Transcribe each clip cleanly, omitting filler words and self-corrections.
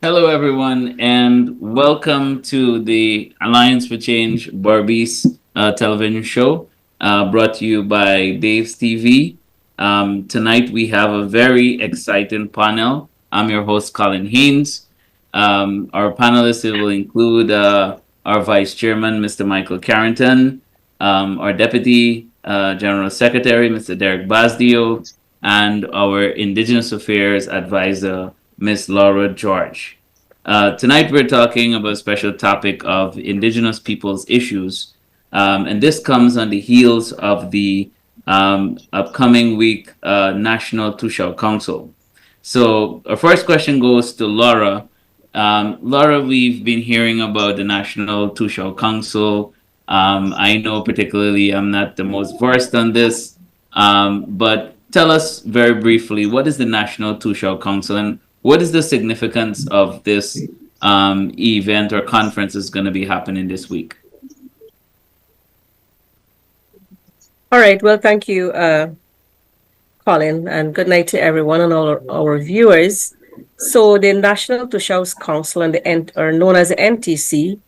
Hello, everyone, and welcome to the Alliance for Change Barbies television show brought to you by Dave's TV. Tonight, we have a very exciting panel. I'm your host, Colin Haynes. Our panelists will include our Vice Chairman, Mr. Michael Carrington, our Deputy General Secretary, Mr. Derek Basdio, and our Indigenous Affairs Advisor, Miss Laura George. Tonight, we're talking about a special topic of Indigenous peoples' issues, and this comes on the heels of the upcoming week National Tushao Council. So, our first question goes to Laura. Laura, we've been hearing about the National Tushao Council. I know particularly I'm not the most versed on this, but tell us very briefly what is the National Tushao Council and what is the significance of this event or conference is going to be happening this week? All right. Well, thank you, Colin, and good night to everyone and all our viewers. So, the National Tushaus Council, or known as the NTC,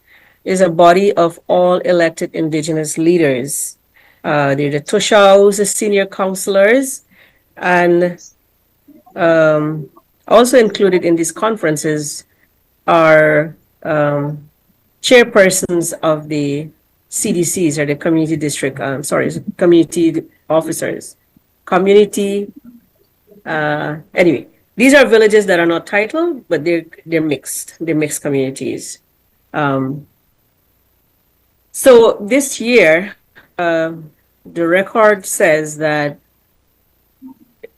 is a body of all elected Indigenous leaders. They're the Tushaus, the senior councillors, and also included in these conferences are chairpersons of the CDCs, or the community district, community officers. Community, anyway, these are villages that are not titled, but they're mixed. They're mixed communities. Um, so this year, the record says that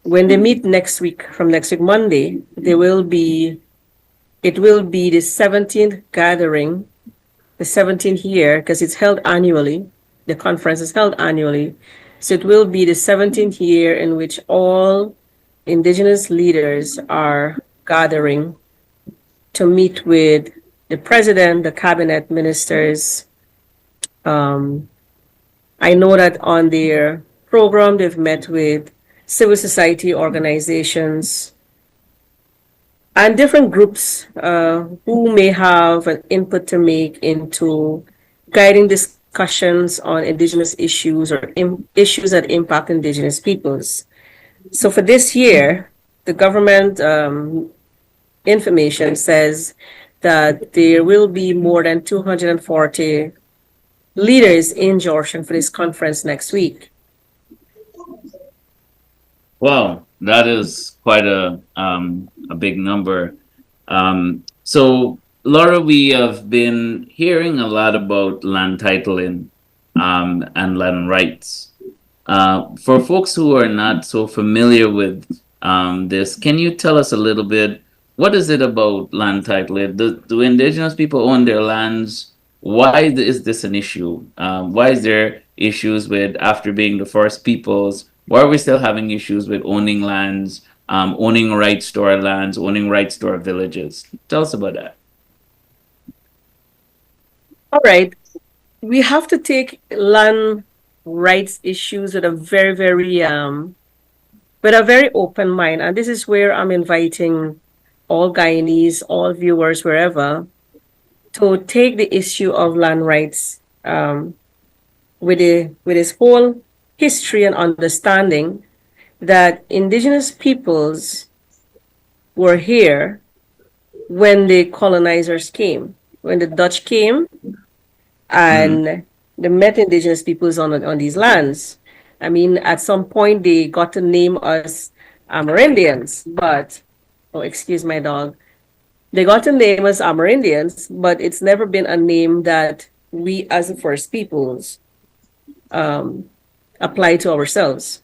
when they meet next week, from next week Monday, it will be the 17th gathering, the 17th year, because it's held annually. The conference is held annually. So it will be the 17th year in which all Indigenous leaders are gathering to meet with the president, the cabinet ministers. I know that on their program, they've met with civil society organizations and different groups who may have an input to make into guiding discussions on Indigenous issues or issues that impact Indigenous peoples. So for this year, the government information says that there will be more than 240 leaders in Georgetown for this conference next week. Wow, that is quite a big number. So, Laura, we have been hearing a lot about land titling and land rights. For folks who are not so familiar with this, can you tell us a little bit? What is it about land titling? Do Indigenous people own their lands? Why is this an issue? Why is there issues with after being the first peoples? Why are we still having issues with owning lands, owning rights to our lands, owning rights to our villages? Tell us about that. All right. We have to take land rights issues with a very open mind. And this is where I'm inviting all Guyanese, all viewers, wherever, to take the issue of land rights with its whole history and understanding that Indigenous peoples were here when the colonizers came, when the Dutch came Mm-hmm. and they met Indigenous peoples on these lands. I mean, at some point they got to name us Amerindians, but oh, excuse my dog. They got to name us Amerindians, but it's never been a name that we as the First Peoples um, apply to ourselves.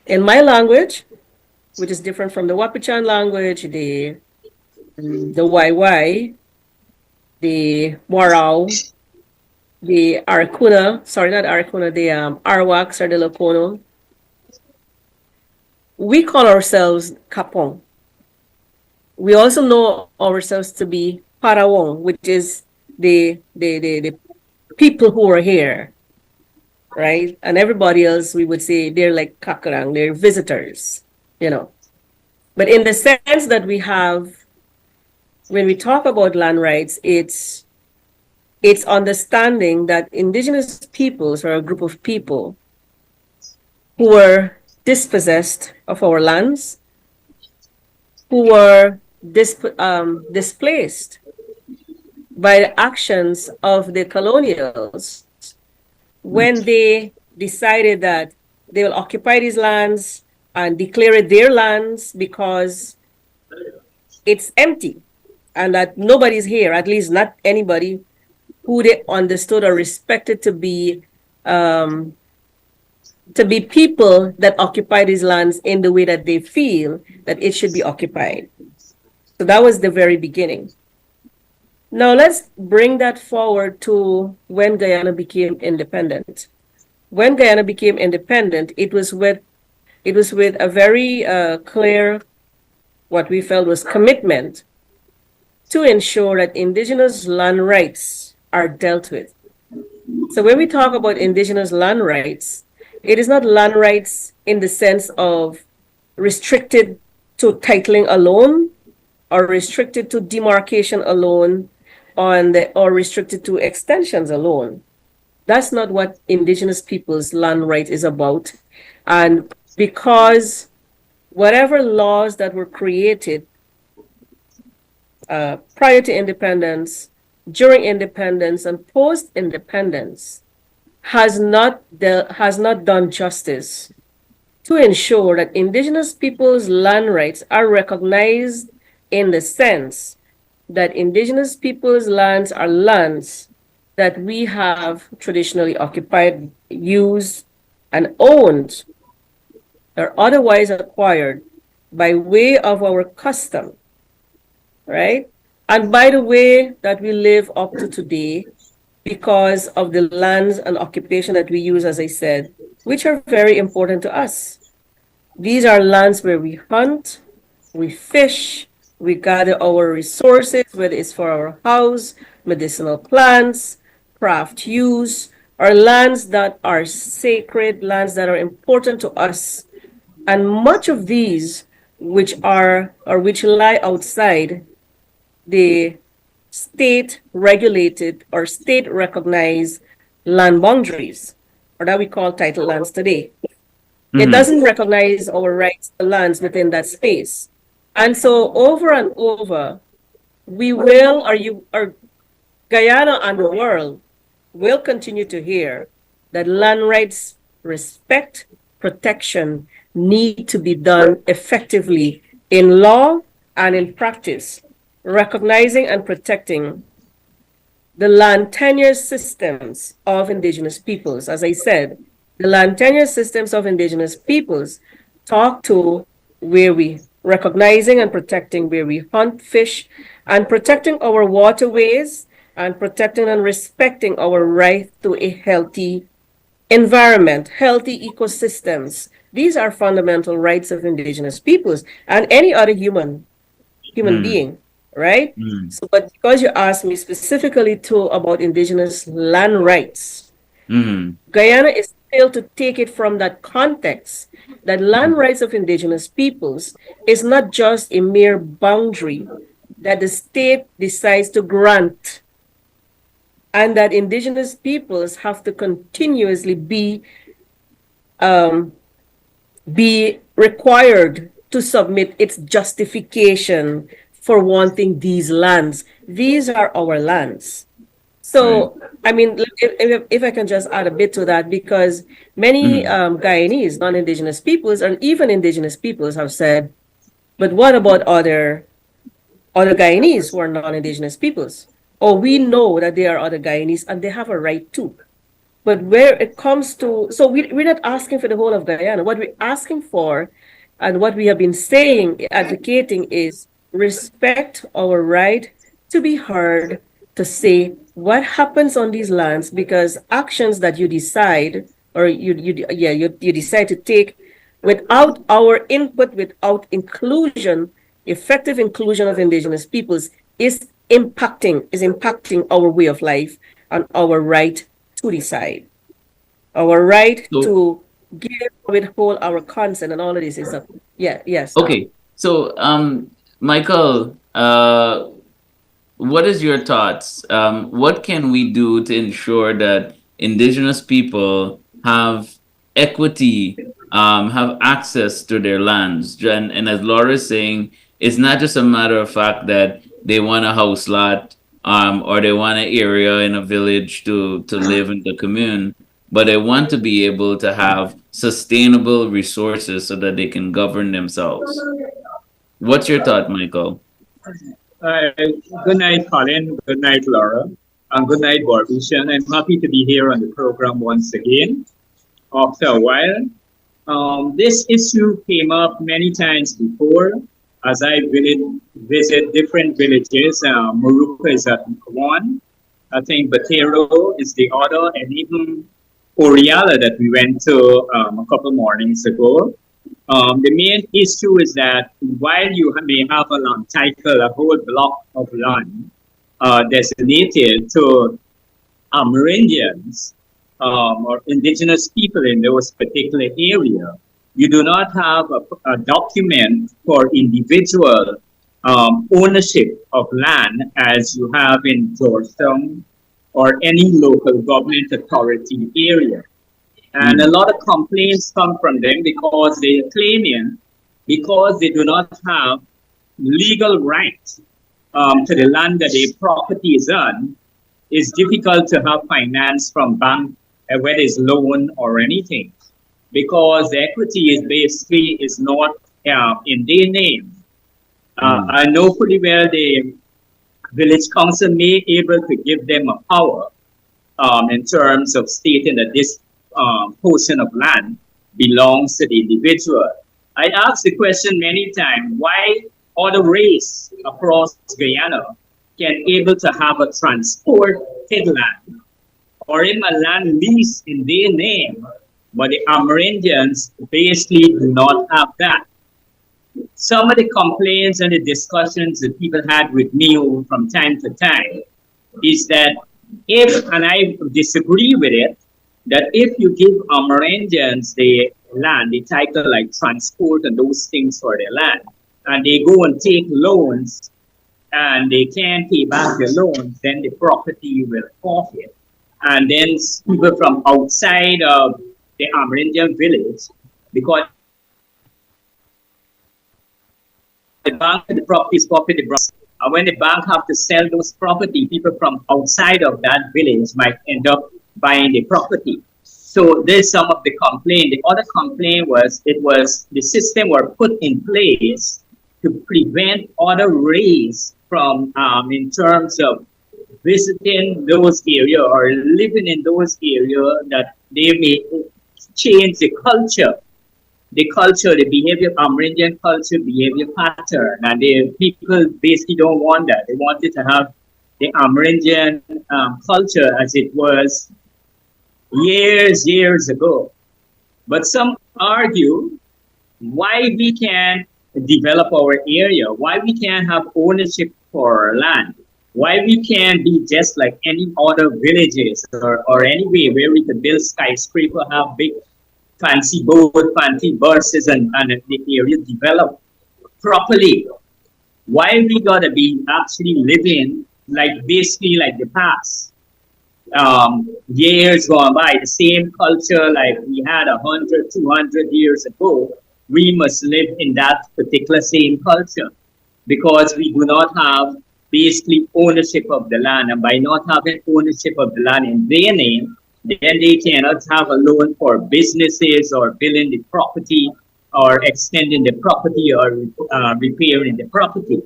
In my language, which is different from the Wapichan language, the YY, the Warao, the Arakuna, sorry, not Arakuna, the Arwaks or the Lokono, we call ourselves Kapong. We also know ourselves to be Parawong, which is the people who are here, right? And everybody else, we would say they're like Kakarang, they're visitors, you know. But in the sense that we have when we talk about land rights, it's understanding that indigenous peoples are a group of people who were dispossessed of our lands, who were displaced by the actions of the colonials when they decided that they will occupy these lands and declare it their lands because it's empty and that nobody's here, at least not anybody who they understood or respected um, to be people that occupy these lands in the way that they feel that it should be occupied. So that was the very beginning. Now let's bring that forward to when Guyana became independent. When Guyana became independent, it was with a very clear, what we felt was commitment to ensure that indigenous land rights are dealt with. So when we talk about indigenous land rights, it is not land rights in the sense of restricted to titling alone or restricted to demarcation alone or restricted to extensions alone. That's not what indigenous people's land right is about. And because whatever laws that were created prior to independence, during independence, and post independence has not done justice to ensure that indigenous people's land rights are recognized in the sense that indigenous people's lands are lands that we have traditionally occupied, used, and owned, or otherwise acquired by way of our custom, right? And by the way that we live up to today, because of the lands and occupation that we use, as I said, which are very important to us. These are lands where we hunt, we fish, we gather our resources, whether it's for our house, medicinal plants, craft use, or lands that are sacred, lands that are important to us. And much of these, which lie outside the state regulated or state recognized land boundaries, or that we call title lands today. It doesn't recognize our rights to lands within that space. And so over and over, we will, or Guyana and the world will continue to hear that land rights respect, protection need to be done effectively in law and in practice, recognizing and protecting the land tenure systems of indigenous peoples. As I said, the land tenure systems of indigenous peoples talk to where we recognizing and protecting where we hunt, fish, and protecting our waterways and protecting and respecting our right to a healthy environment, healthy ecosystems. These are fundamental rights of indigenous peoples and any other human being, right? So, but because you asked me specifically about indigenous land rights, Guyana is still to take it from that context that land rights of indigenous peoples is not just a mere boundary that the state decides to grant, and that indigenous peoples have to continuously be required to submit its justification for wanting these lands. These are our lands. So, I mean, if I can just add a bit to that, because many Guyanese, non-indigenous peoples, and even indigenous peoples have said, but what about other Guyanese who are non-indigenous peoples? Or we know that there are other Guyanese and they have a right too. But where it comes to, so we're not asking for the whole of Guyana. What we're asking for and what we have been saying, advocating, is respect our right to be heard, to say what happens on these lands, because actions that you decide or you decide to take without our input, without inclusion, effective inclusion of indigenous peoples, is impacting our way of life and our right to decide, our right So, to give, withhold our consent, and all of this is up. Yeah, yes, Tom. okay. So, Michael, what is your thoughts? What can we do to ensure that indigenous people have equity, have access to their lands? And as Laura is saying, it's not just a matter of fact that they want a house lot, or they want an area in a village to live in the commune, but they want to be able to have sustainable resources so that they can govern themselves. What's your thought, Michael? Uh, Good night, Colin. Good night, Laura. And good night, Barbishan. I'm happy to be here on the program once again after a while. This issue came up many times before as I visit different villages. Moruca is at one. I think Batero is the other, and even Oriala that we went to a couple mornings ago. The main issue is that while you may have a land title, a whole block of land designated to Amerindians or indigenous people in those particular area, you do not have a document for individual ownership of land as you have in Georgetown or any local government authority area. And a Mm, lot of complaints come from them because they are claiming because they do not have legal rights to the land that their property is on, it's difficult to have finance from bank, whether it's loan or anything, because the equity is basically is not in their name. mm, I know pretty well the village council may able to give them a power in terms of stating that this portion of land belongs to the individual. I asked the question many times why other race across Guyana can able to have a transported land or in a land lease in their name, but the Amerindians basically do not have that. Some of the complaints and the discussions that people had with me from time to time is that if, and I disagree with it, that if you give Amerindians the land, the title like transport and those things for their land, and they go and take loans and they can't pay back the loans, then the property will forfeit. And then people from outside of the Amerindian village, because the bank, the property is forfeited. And when the bank have to sell those property, people from outside of that village might end up buying the property. So there's some of the complaint. The other complaint was it was the system were put in place to prevent other race from in terms of visiting those area or living in those area that they may change the culture, the behavior, Amerindian culture, behavior pattern, and the people basically don't want that. They wanted to have the Amerindian culture as it was years ago. But some argue why we can't develop our area, why we can't have ownership for our land, why we can't be just like any other villages or anywhere where we could build skyscraper, have big fancy boat, fancy buses, and the area developed properly. Why we gotta be actually living like basically like the past? Years gone by, the same culture like we had 100, 200 years ago, we must live in that particular same culture because we do not have basically ownership of the land. And by not having ownership of the land in their name, then they cannot have a loan for businesses or building the property or extending the property or repairing the property.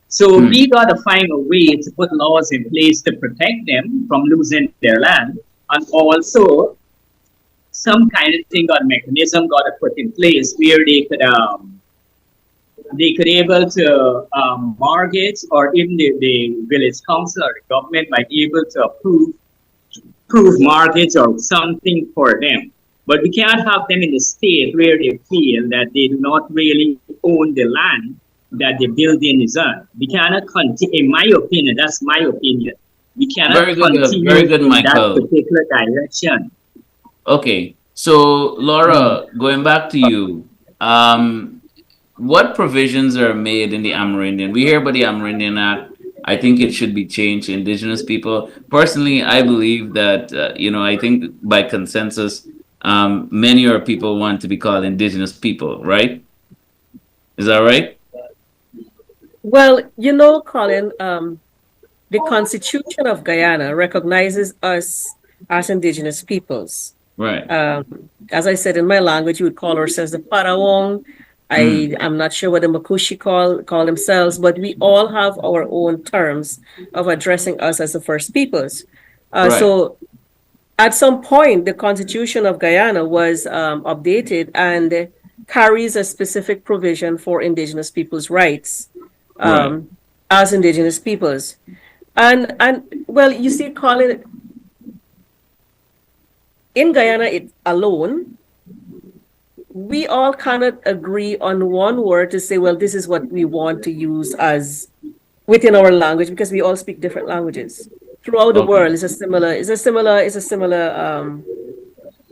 So mm, we got to find a way to put laws in place to protect them from losing their land, and also some kind of thing or mechanism got to put in place where they could able to mortgage or even the village council or the government might be able to approve mortgage or something for them. But we can't have them in the state where they feel that they do not really own the land that the building is on. We cannot continue, in my opinion, that's my opinion. We cannot very continue good, in that Michael. particular direction. Okay, so Laura, going back to you, what provisions are made in the Amerindian? We hear about the Amerindian Act. I think it should be changed to indigenous people. Personally, I believe that, I think by consensus, many of our people want to be called indigenous people, right? Is that right? Well, Colin, the Constitution of Guyana recognizes us as indigenous peoples. Right. As I said, in my language, you would call ourselves the Parawong. Mm, I'm not sure what the Makushi call themselves, but we all have our own terms of addressing us as the First Peoples. right. So at some point, the Constitution of Guyana was updated and carries a specific provision for Indigenous peoples' rights Right. um, as Indigenous peoples. And well, you see, Colin, in Guyana it alone, we all cannot agree on one word to say, well, this is what we want to use as within our language because we all speak different languages. Throughout the Okay. world is a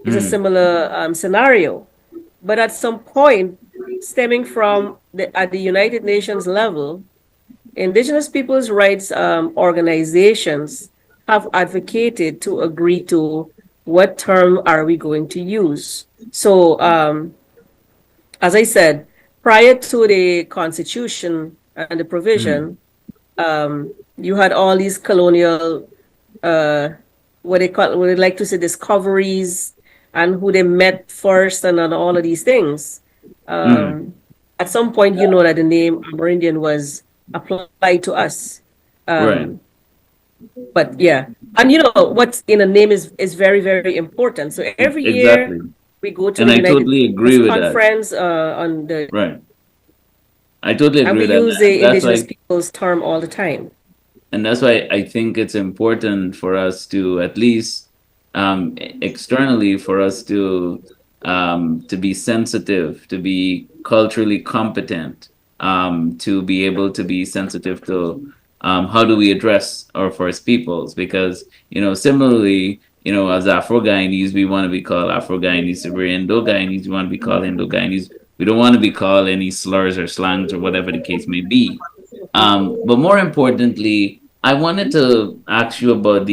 Mm, similar scenario. But at some point, stemming from at the United Nations level, Indigenous peoples' rights organizations have advocated to agree to what term are we going to use. So, as I said, prior to the Constitution and the mm, provision, you had all these colonial, uh, what they like to say, discoveries, and who they met first, and all of these things. mm, Um, at some point, you know that the name Amerindian was applied to us. right. Um, but yeah, and what's in a name is very, very important. So every year Exactly. we go to And the I United totally Nations agree with that. conference on the Right. I totally and agree we with that. use the That's indigenous why peoples term all the time. and that's why I think it's important for us to at least externally for us to be sensitive, to be culturally competent, to be able to be sensitive to how do we address our First Peoples, because similarly, as Afro Guyanese we want to be called Afro Guyanese. If we're Indo Guyanese we want to be called Indo Guyanese. We don't want to be called any slurs or slangs or whatever the case may be. But more importantly, I wanted to ask you about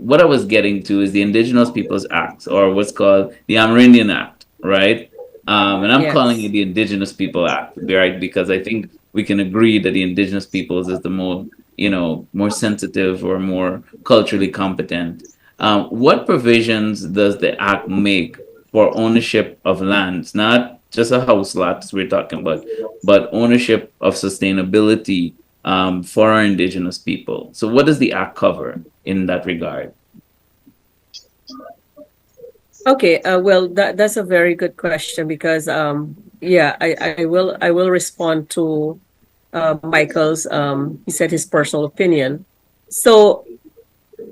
what I was getting to is the Indigenous Peoples Act, or what's called the Amerindian Act, right? And I'm calling it Yes. the Indigenous People Act, right? Because I think we can agree that the Indigenous peoples is the more sensitive or more culturally competent. What provisions does the act make for ownership of lands, not just a house lots we're talking about, but ownership of sustainability for our indigenous people? So, what does the act cover in that regard? Okay. Well, that's a very good question because yeah, I will respond to Michael's he said his personal opinion. So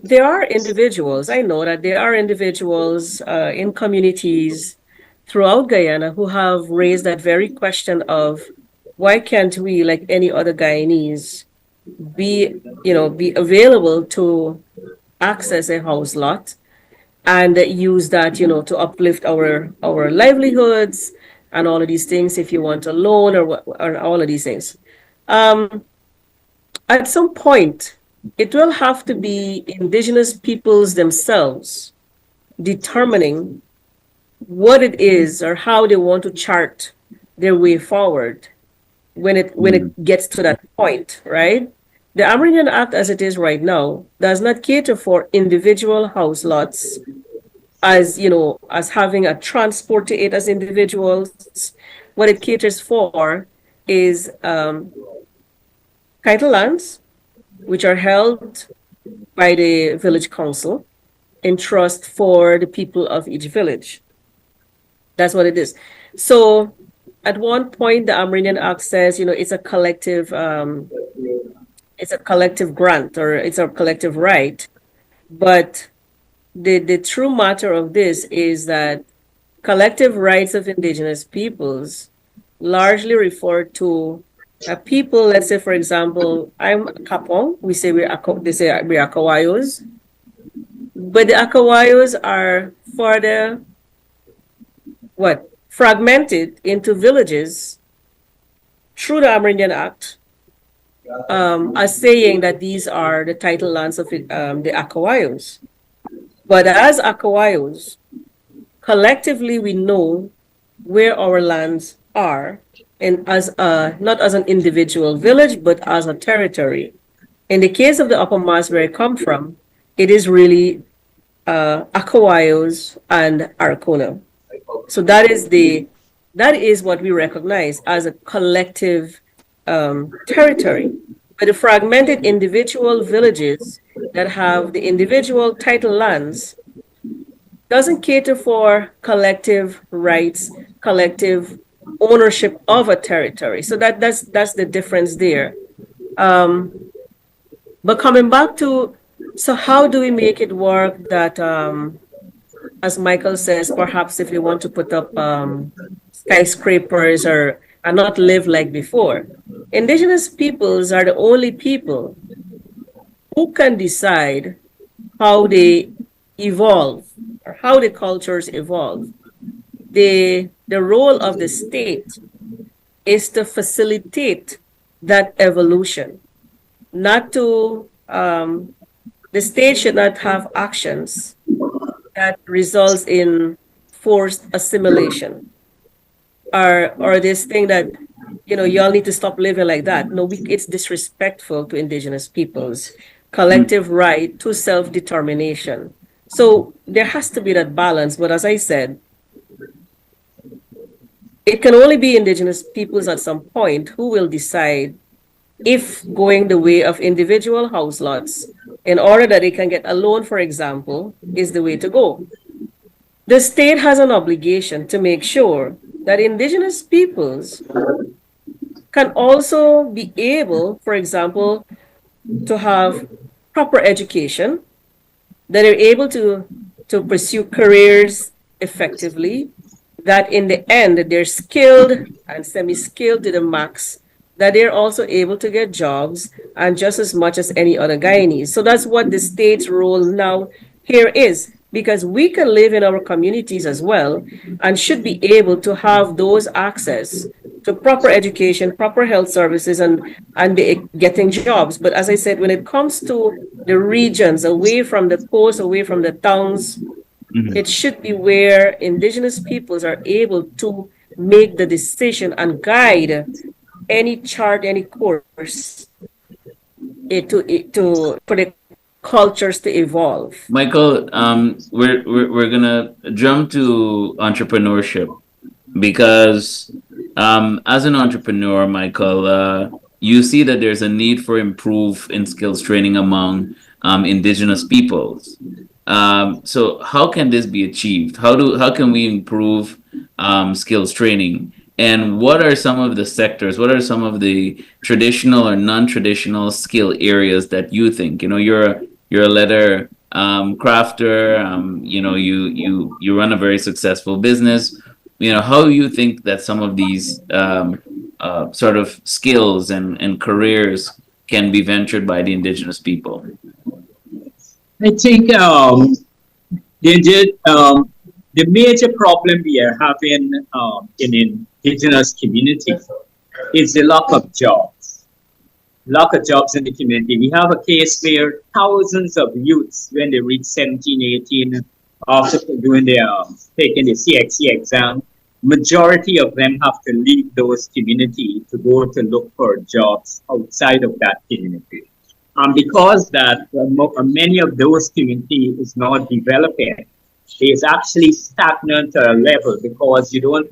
there are individuals, I know that there are individuals in communities throughout Guyana who have raised that very question of why can't we, like any other Guyanese, be available to access a house lot and use that, to uplift our livelihoods and all of these things if you want a loan or all of these things. Um, at some point, it will have to be indigenous peoples themselves determining what it is or how they want to chart their way forward when it Mm, gets to that point, right? The Amerindian Act as it is right now does not cater for individual house lots as as having a transport to it as individuals. What it caters for is title lands, which are held by the village council in trust for the people of each village. That's what it is. So at one point, the Amerindian Act says, it's a collective grant or it's a collective right. But the true matter of this is that collective rights of indigenous peoples largely refer to people, let's say, for example, I'm Kapong, they say we're Akawayos, but the Akawayos are further, fragmented into villages through the Amerindian Act, as saying that these are the title lands of the Akawayos. But as Akawayos, collectively we know where our lands are, and as not as an individual village, but as a territory. In the case of the Upper Maas, where I come from, it is really Akawayos and Arcona. So that is what we recognize as a collective territory. But the fragmented individual villages that have the individual title lands doesn't cater for collective rights, collective ownership of a territory. So that's the difference there. But coming back to, so how do we make it work that, as Michael says, perhaps if you want to put up skyscrapers or and not live like before, indigenous peoples are the only people who can decide how they evolve or how the cultures evolve. The role of the state is to facilitate that evolution, not to, the state should not have actions that results in forced assimilation or this thing that, y'all need to stop living like that. No, it's disrespectful to indigenous peoples collective right to self-determination. So there has to be that balance. But as I said, it can only be indigenous peoples at some point who will decide if going the way of individual house lots in order that they can get a loan, for example, is the way to go. The state has an obligation to make sure that indigenous peoples can also be able, for example, to have proper education, that are able to pursue careers effectively, that in the end they're skilled and semi-skilled to the max, that they're also able to get jobs and just as much as any other Guyanese. So that's what the state's role now here is, because we can live in our communities as well and should be able to have those access to proper education, proper health services, and be getting jobs. But as I said, when it comes to the regions away from the coast, away from the towns, it should be where indigenous peoples are able to make the decision and guide any chart, any course for the cultures to evolve. Michael, we're gonna jump to entrepreneurship because as an entrepreneur, Michael, you see that there's a need for improve in skills training among indigenous peoples. So how can this be achieved? How can we improve skills training? And what are some of the sectors? What are some of the traditional or non-traditional skill areas that you think? You're a leather crafter. You run a very successful business. How do you think that some of these sort of skills and careers can be ventured by the indigenous people? I think the major problem we are having in indigenous communities is the lack of jobs. Lack of jobs in the community. We have a case where thousands of youths, when they reach 17, 18, after doing taking the CXC exam, majority of them have to leave those communities to go to look for jobs outside of that community. Because that many of those communities is not developing, it's actually stagnant at a level because you don't.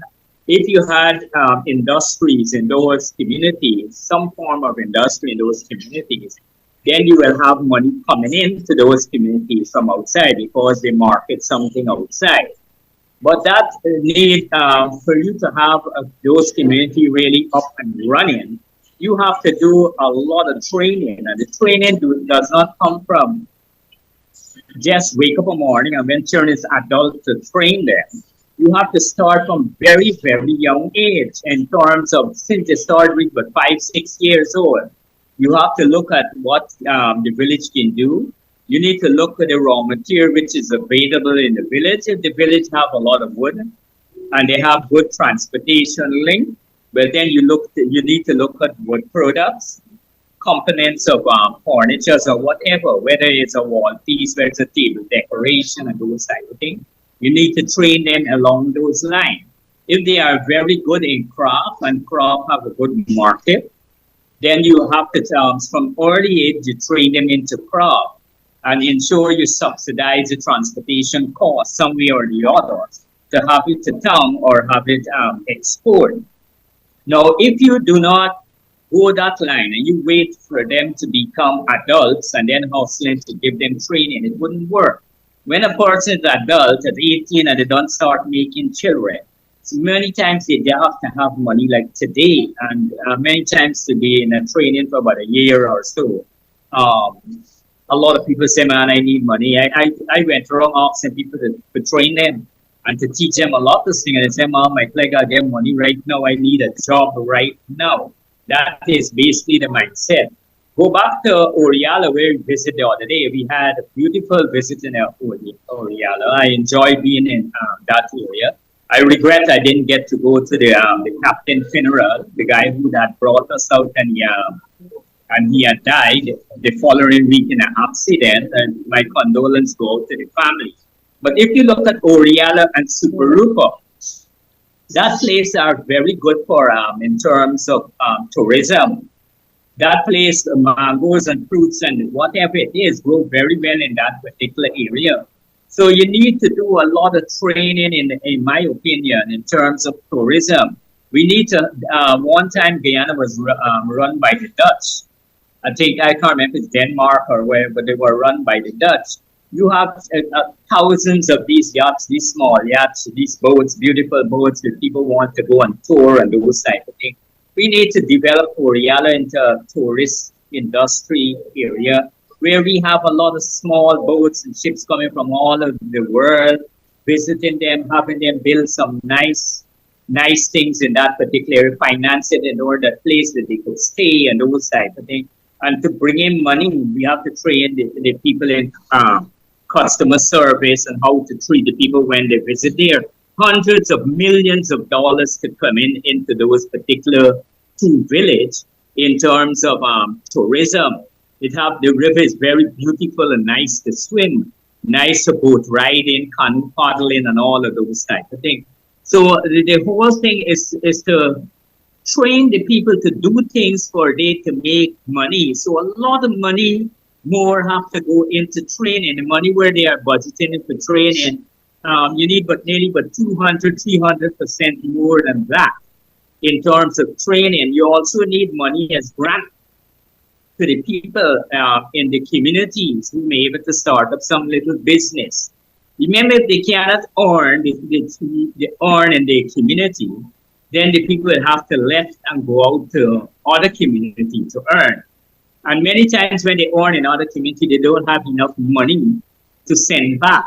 If you had industries in those communities, some form of industry in those communities, then you will have money coming into those communities from outside because they market something outside. But that need for you to have those communities really up and running, you have to do a lot of training, and the training does not come from just wake up in the morning and when turn as adult to train them. You have to start from very, very young age in terms of since they start with but 5, 6 years old. You have to look at what the village can do. You need to look at the raw material which is available in the village. If the village have a lot of wood and they have good transportation link, but then you need to look at wood products, components of furniture or whatever, whether it's a wall piece, whether it's a table decoration and those type of things. You need to train them along those lines. If they are very good in craft and craft have a good market, then you have to, from early age, you train them into craft and ensure you subsidize the transportation cost some way or the other to have it to town or have it export. Now, if you do not go that line and you wait for them to become adults and then hustling to give them training, it wouldn't work. When a person is adult at 18 and they don't start making children, so many times they have to have money like today, and many times to be in a training for about a year or so. A lot of people say, man, I need money. I went around asking people to train them and to teach them a lot of things. And they say, Mom, I think I get money right now. I need a job right now. That is basically the mindset. Go back to Oriala, where we visited the other day. We had a beautiful visit in Oriala. I enjoyed being in that area. I regret I didn't get to go to the captain funeral, the guy who had brought us out, and he had died the following week in an accident. And my condolences go out to the family. But if you look at Oriala and Superupa, that place are very good for in terms of tourism. That place, mangoes and fruits and whatever it is, grow very well in that particular area. So you need to do a lot of training, in my opinion, in terms of tourism. We need to, one time Guyana was run by the Dutch. I think, I can't remember if it's Denmark or where, but they were run by the Dutch. You have thousands of these yachts, these small yachts, these boats, beautiful boats that people want to go on tour and those type of things. We need to develop Oriala into a tourist industry area where we have a lot of small boats and ships coming from all over the world, visiting them, having them build some nice things in that particular area, finance it in order that place that they could stay and those type of things. And to bring in money, we have to train the people in customer service and how to treat the people when they visit there. Hundreds of millions of dollars could come into those particular two villages in terms of tourism. The river is very beautiful and nice to swim, nice to boat riding, canoe paddling, and all of those type of things. So the whole thing is to train the people to do things for they to make money. So a lot of money more have to go into training. The money where they are budgeting for training, you need nearly 200-300% more than that in terms of training. You also need money as grant to the people in the communities who may be able to start up some little business. Remember, if they cannot earn, they earn in the community, then the people will have to left and go out to other communities to earn. And many times when they earn in other communities, they don't have enough money to send back.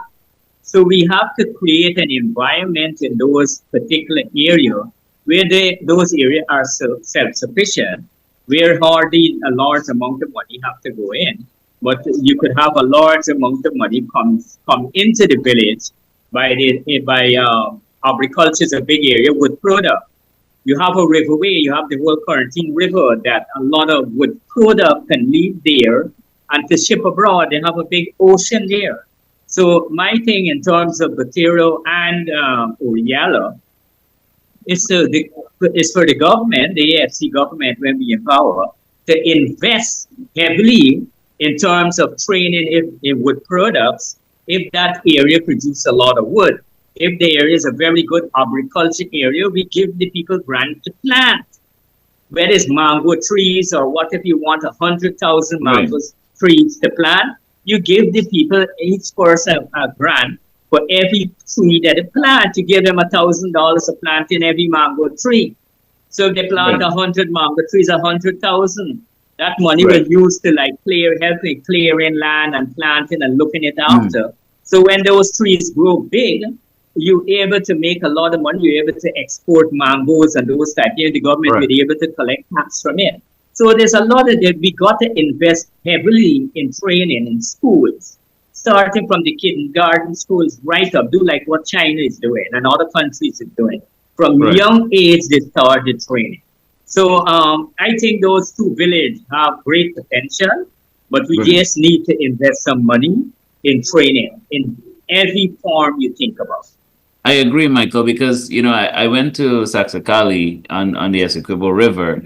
So we have to create an environment in those particular areas where those areas are self-sufficient, where hardly a large amount of money have to go in. But you could have a large amount of money come into the village by agriculture is a big area, wood product. You have a riverway, you have the whole Quarantine River that a lot of wood product can leave there and to ship abroad. They have a big ocean there. So my thing in terms of Batero and Oriala is for the government, the AFC government, when we in power, to invest heavily in terms of training in wood products if that area produces a lot of wood. If there is a very good agriculture area, we give the people grant to plant. Whether it's mango trees or what if you want 100,000 mango trees to plant, you give the people each person a grant for every tree that they plant. You give them $1,000 a planting every mango tree. So if they plant 100 mango trees, 100,000. That money will use to helping clearing land and planting and looking it after. So when those trees grow big, you're able to make a lot of money. You're able to export mangoes and those type. The government will be able to collect tax from it. So there's a lot of that. We got to invest heavily in training in schools, starting from the kindergarten schools right up. Do like what China is doing and other countries are doing. From young age, they started training. So I think those two villages have great potential, but we Right. just need to invest some money in training in every form you think about. I agree, Michael, because I went to Saxakali on the Essequibo River,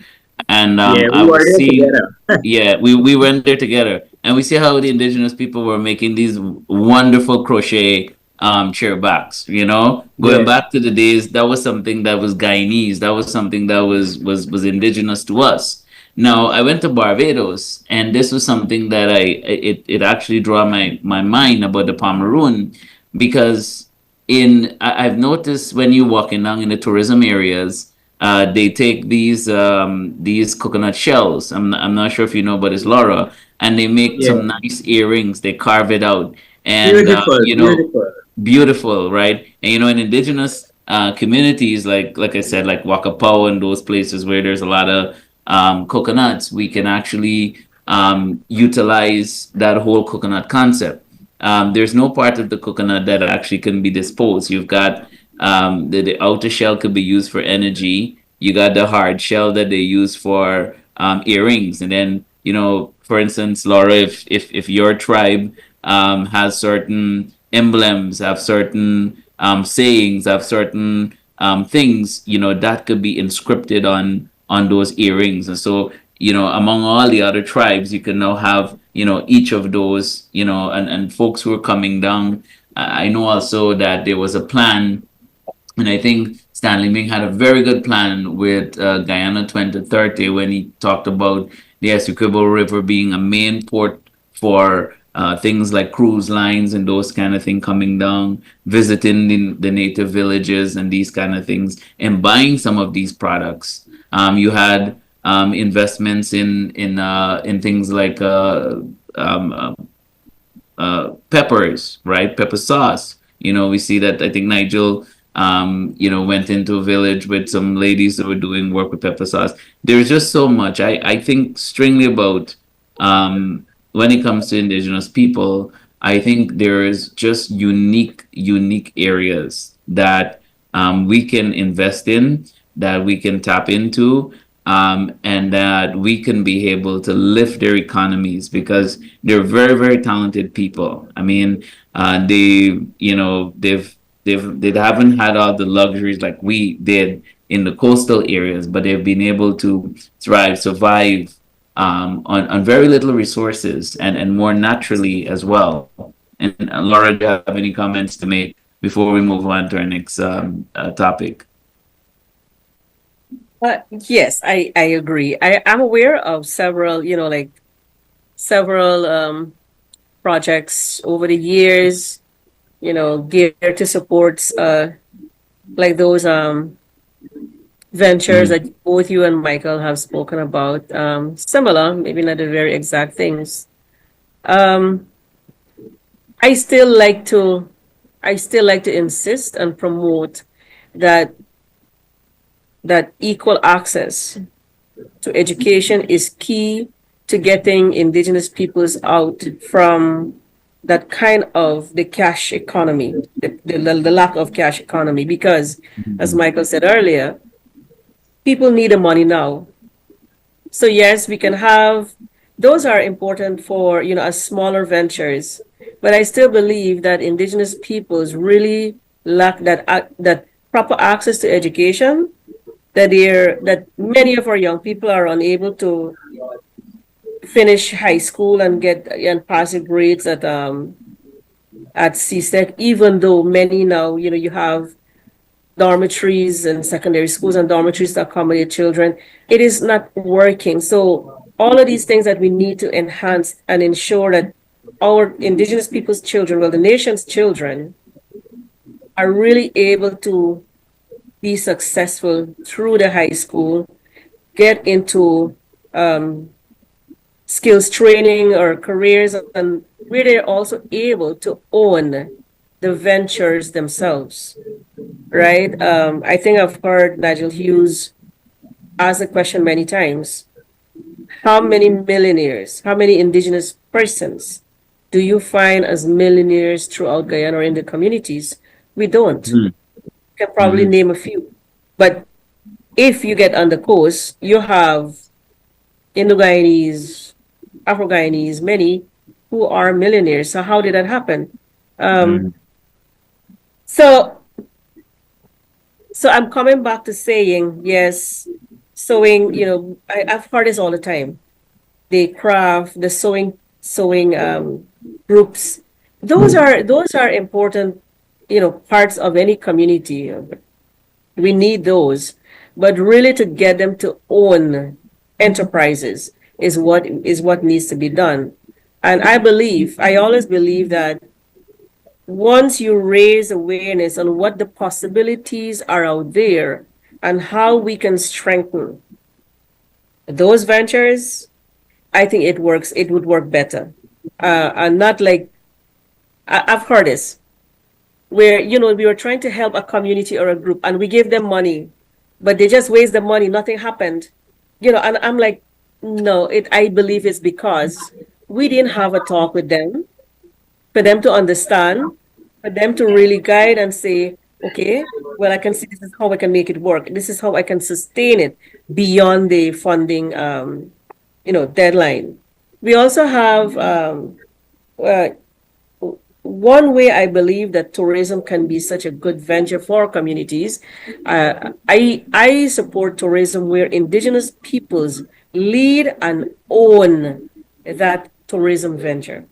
and Yeah, I we were was there seeing, together. yeah, we went there together, and we see how the indigenous people were making these wonderful crochet chair backs. Going Yeah, back to the days, that was something that was Guyanese. That was something that was indigenous to us. Now I went to Barbados, and this was something that it actually drew my mind about the Pomeroon, because I've noticed when you're walking down in the tourism areas, they take these coconut shells. I'm not sure if you know, but it's Laura, and they make yeah, some nice earrings. They carve it out, and beautiful, beautiful. beautiful, right? And in indigenous communities, like I said, like Wakapau and those places where there's a lot of coconuts, we can actually utilize that whole coconut concept. There's no part of the coconut that actually can be disposed. You've got the outer shell could be used for energy. You got the hard shell that they use for earrings, and then for instance, Laura, if your tribe has certain emblems, have certain sayings, have certain things, that could be inscripted on those earrings. And so, among all the other tribes, you can now have, each of those, and folks who are coming down. I know also that there was a plan, and I think Stanley Ming had a very good plan with Guyana 2030 when he talked about the Essequibo River being a main port for things like cruise lines and those kind of thing coming down, visiting the native villages and these kind of things, and buying some of these products. You had investments in things like um, uh, peppers, right? Pepper sauce. We see that I think Nigel, went into a village with some ladies that were doing work with pepper sauce. There's just so much. I think strongly about when it comes to indigenous people. I think there is just unique areas that we can invest in, that we can tap into, and that we can be able to lift their economies because they're very, very talented people. I mean, they haven't had all the luxuries like we did in the coastal areas, but they've been able to thrive, survive on very little resources and more naturally as well. And Laura, do you have any comments to make before we move on to our next topic? Yes, I agree. I'm aware of several, like several projects over the years, geared to support like those ventures Mm, that both you and Michael have spoken about. Similar, maybe not the very exact things. Um, I still like to I still like to insist and promote that equal access to education is key to getting indigenous peoples out from that kind of the cash economy, the lack of cash economy, because as mm, Michael said earlier, people need the money now. So yes, we can have those are important for as smaller ventures, but I still believe that indigenous peoples really lack that proper access to education, that many of our young people are unable to finish high school and get and pass grades at CSEC, even though many now, you have dormitories and secondary schools and dormitories to accommodate children. It is not working. So all of these things that we need to enhance and ensure that our indigenous people's children, well, the nation's children, are really able to be successful through the high school, get into um, skills training or careers, and where they're also able to own the ventures themselves, right? I think I've heard Nigel Hughes ask the question many times. How many millionaires, how many indigenous persons do you find as millionaires throughout Guyana or in the communities? We don't. mm, Can probably mhm, name a few. But If you get on the coast, you have Indo-Guyanese, Afro-Guyanese, many who are millionaires. So how did that happen? Um, Mm, so so I'm coming back to saying, yes, sewing, I've heard this all the time. The craft, the sewing groups. Those are important, parts of any community. We need those. But really to get them to own enterprises is what needs to be done. And I always believe that once you raise awareness on what the possibilities are out there and how we can strengthen those ventures, I think it would work better. And not like I've heard this where, we were trying to help a community or a group and we gave them money, but they just waste the money, nothing happened. And I'm like, no, I believe it's because we didn't have a talk with them for them to understand, for them to really guide and say, okay, well, I can see this is how I can make it work. This is how I can sustain it beyond the funding, deadline. We also have uh, one way I believe that tourism can be such a good venture for communities. I support tourism where indigenous peoples lead and own that tourism venture.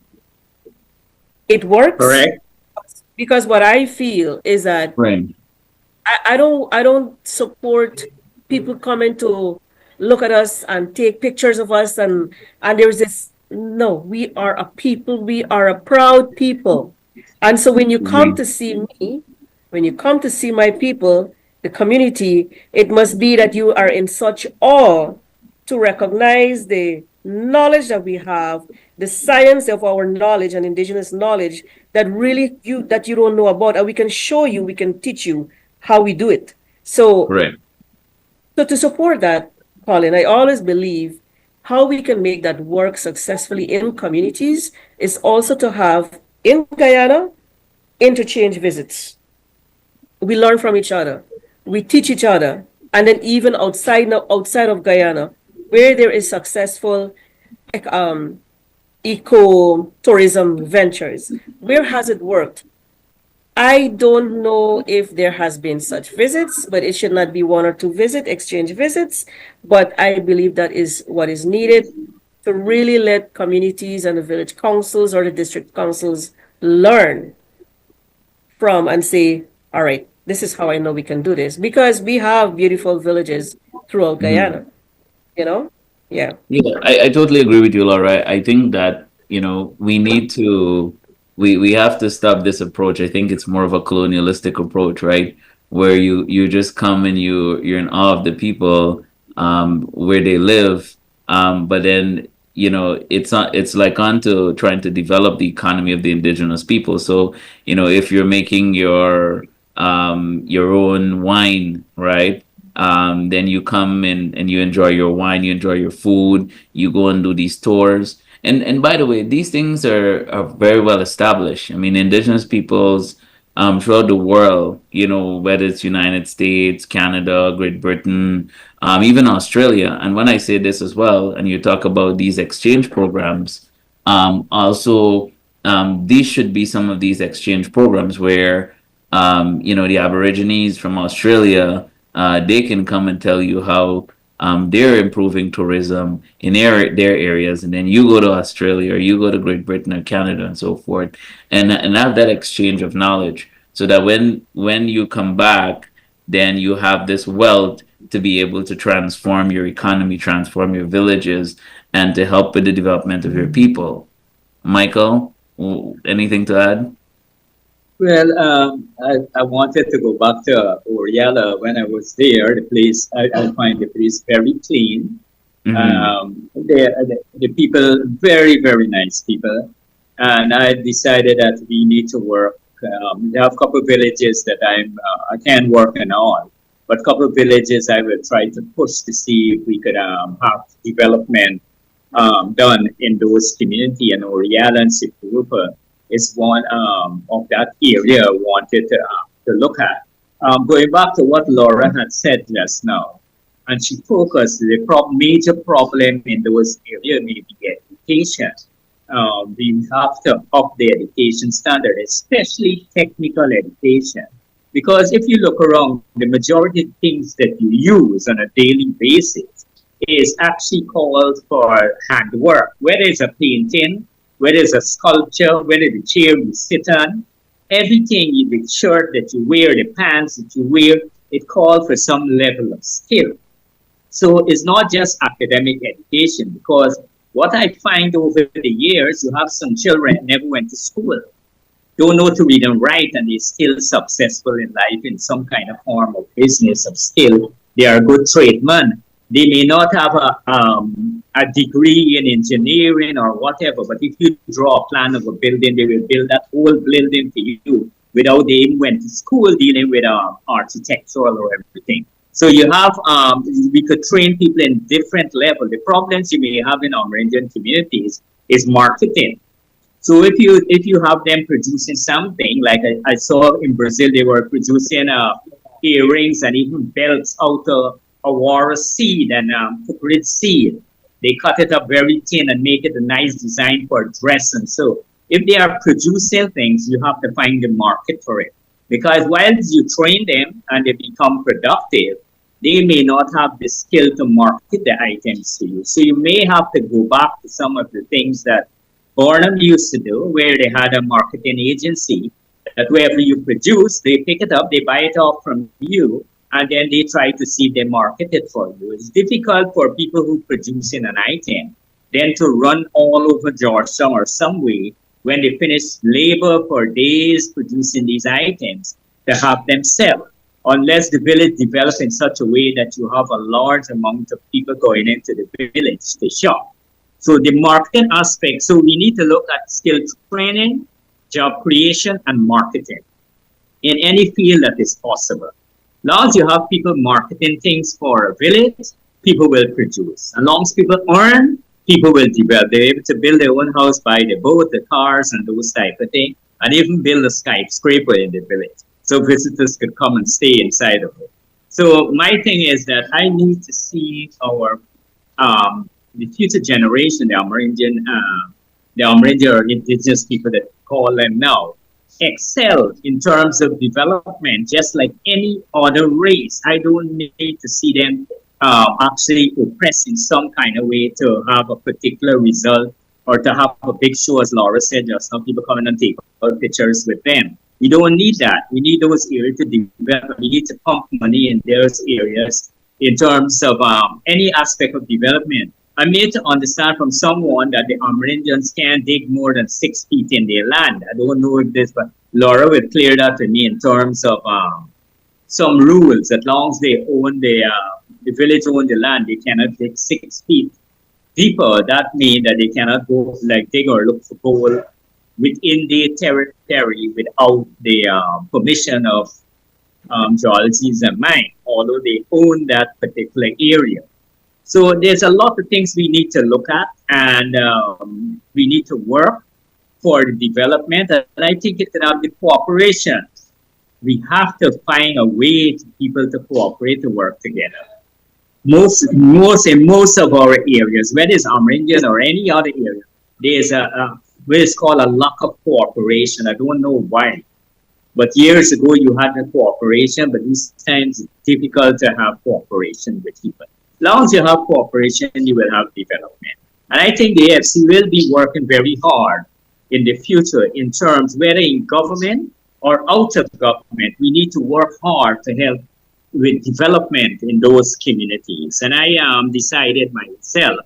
It works Correct? because what I feel is that right. I don't support people coming to look at us and take pictures of us, and there's this, no, we are a people, we are a proud people. And so when you come Agree. to see me, when you come to see my people, the community, it must be that you are in such awe to recognize the knowledge that we have, the science of our knowledge and indigenous knowledge that you don't know about, and we can show you, we can teach you how we do it. So, Right. so to support that, Colin, I always believe how we can make that work successfully in communities is also to have in Guyana interchange visits. We learn from each other, we teach each other, and then even outside of Guyana, where there is successful um, eco tourism ventures, where has it worked? I don't know if there has been such visits, but it should not be one or two exchange visits. But I believe that is what is needed to really let communities and the village councils or the district councils learn from and say, all right, this is how I know we can do this. Because we have beautiful villages throughout Mhm. Guyana, you know? Yeah. Yeah, I totally agree with you, Laura. I think that, we need to we have to stop this approach. I think it's more of a colonialistic approach, right? Where you just come and you're in awe of the people where they live. But then, it's like on to trying to develop the economy of the indigenous people. So, if you're making your own wine, right? Then you come and you enjoy your wine, you enjoy your food, you go and do these tours. And by the way, these things are very well established. I mean, indigenous peoples throughout the world, whether it's United States, Canada, Great Britain, even Australia. And when I say this as well, and you talk about these exchange programs, also these should be some of these exchange programs where the Aborigines from Australia, they can come and tell you how they're improving tourism in their areas, and then you go to Australia or you go to Great Britain or Canada and so forth, and have that exchange of knowledge, so that when you come back, then you have this wealth to be able to transform your economy, transform your villages, and to help with the development of your people. Michael, anything to add? Well, I wanted to go back to Oriella when I was there. The place, I find the place very clean. Mm-hmm. The people, very, very nice people. And I decided that we need to work. There are a couple of villages that I can't work in all, but a couple of villages I will try to push to see if we could have development done in those community. And Oriala and Sipurupa is one of that area I wanted to look at. Going back to what Laura had said just now, and she focused the major problem in those areas may be education. We have to up the education standard, especially technical education. Because if you look around, the majority of things that you use on a daily basis is actually called for handwork, whether it's a painting, whether it's a sculpture, whether the chair you sit on, everything, the shirt that you wear, the pants that you wear, it calls for some level of skill. So it's not just academic education, because what I find over the years, you have some children that never went to school, don't know to read and write, and they're still successful in life in some kind of form of business of skill. They are good tradesmen. They may not have a degree in engineering or whatever, but if you draw a plan of a building, they will build that whole building for you without they even went to school dealing with architectural or everything. So you have, we could train people in different levels. The problems you may have in our Indian communities is marketing. So if you have them producing something, like I saw in Brazil, they were producing earrings and even belts out of a walrus seed and coconut seed. They cut it up very thin and make it a nice design for a dress. And so if they are producing things, you have to find the market for it. Because while you train them and they become productive, they may not have the skill to market the items to you. So you may have to go back to some of the things that Bornham used to do, where they had a marketing agency that wherever you produce, they pick it up, they buy it off from you, and then they try to see if they market it for you. It's difficult for people who produce in an item then to run all over Georgetown or some way when they finish labor for days producing these items to have them sell. Unless the village develops in such a way that you have a large amount of people going into the village to shop. So the marketing aspect, so we need to look at skill training, job creation, and marketing in any field that is possible. Long as you have people marketing things for a village, people will produce. As long as people earn, people will develop. They're able to build their own house, buy the boat, the cars, and those type of things, and even build a skyscraper in the village, so visitors could come and stay inside of it. So my thing is that I need to see our the future generation, the Amerindian or indigenous people that call them now, excel in terms of development, just like any other race. I don't need to see them actually oppressed in some kind of way to have a particular result or to have a big show, as Laura said, just some people coming and take pictures with them. We don't need that. We need those areas to develop. We need to pump money in those areas in terms of any aspect of development. I made to understand from someone that the Amerindians can't dig more than 6 feet in their land. I don't know if this, but Laura will clear that to me in terms of some rules. That long as they own the village own the land, they cannot dig 6 feet deeper. That means that they cannot go like dig or look for gold within the territory without the permission of geologists and mine, although they own that particular area. So there's a lot of things we need to look at, and we need to work for the development. And I think it's about the cooperation. We have to find a way to people to cooperate, to work together. Most in most of our areas, whether it's Amerindian or any other area, there's what is called a lack of cooperation. I don't know why. But years ago, you had the cooperation, but these times it's difficult to have cooperation with people. As long as you have cooperation, you will have development. And I think the AFC will be working very hard in the future in terms, whether in government or out of government, we need to work hard to help with development in those communities. And I decided myself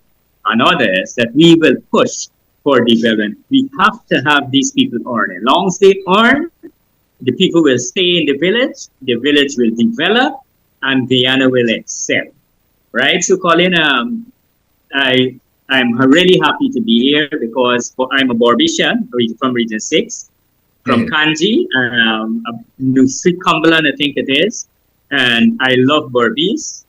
and others that we will push for development. We have to have these people earn. As long as they earn, the people will stay in the village will develop, and Guyana will excel. Right? So Colin, I'm really happy to be here because I'm a Barbician from Region 6, from Kanji, New Street, Cumberland, I think it is. And I love Berbice.